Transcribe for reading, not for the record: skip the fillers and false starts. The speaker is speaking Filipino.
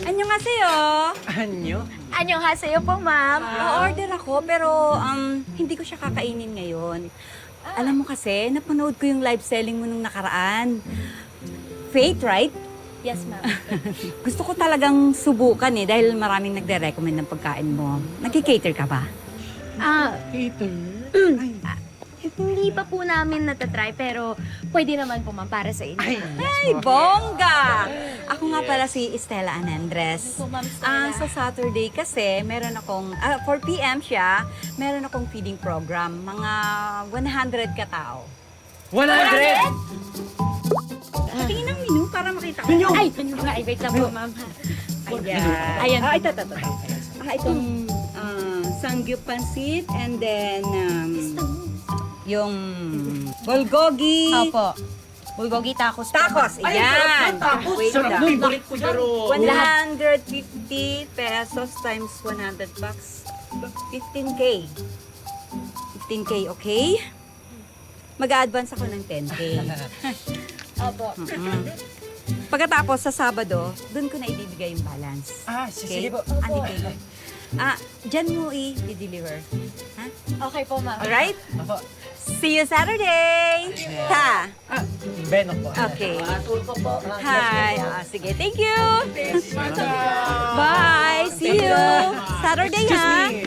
Annyeonghaseyo. Anyo? Annyeonghaseyo po, ma'am. Na-order ako pero hindi ko siya kakainin ngayon. Alam mo kasi, napanood ko yung live selling mo nung nakaraan. Fate, right? Yes, ma'am. Gusto ko talagang subukan dahil maraming nagre-recommend ng pagkain mo. Nagki-cater ka ba? Cater? Hindi pa po namin natatry, pero pwede naman po, ma'am, para sa inyo. Ay, bongga! Ako nga pala si Estela Anandres. Po, ma'am Stella. Sa Saturday kasi, meron akong, 4 p.m. siya, meron akong feeding program. Mga 100 katao. 100! Tingin ng menu para makita ko. Ay, ay, wait lang po, ma'am. Ayan. Ayan. Ito. Itong sangyup pansit and then yung bulgogi. Opo. Bulgogi tacos po. Tacos, ayan. Wait Sarap lang. nun, balik ko pero... 150 pesos times 100 bucks. 15K. 15K, okay? Mag-a-advance ako ng 10K. Opo. Pagkatapos sa Sabado, doon ko na ibibigay yung balance. Sige po. Ano kayo? Diyan mo i-deliver. Ha? Okay po, ma'am. Alright? Apo. See you Saturday! Ha? Benok po. Okay. Tulpo po. Hi. Sige, thank you. Bye. See you. Saturday, Excuse ha? me.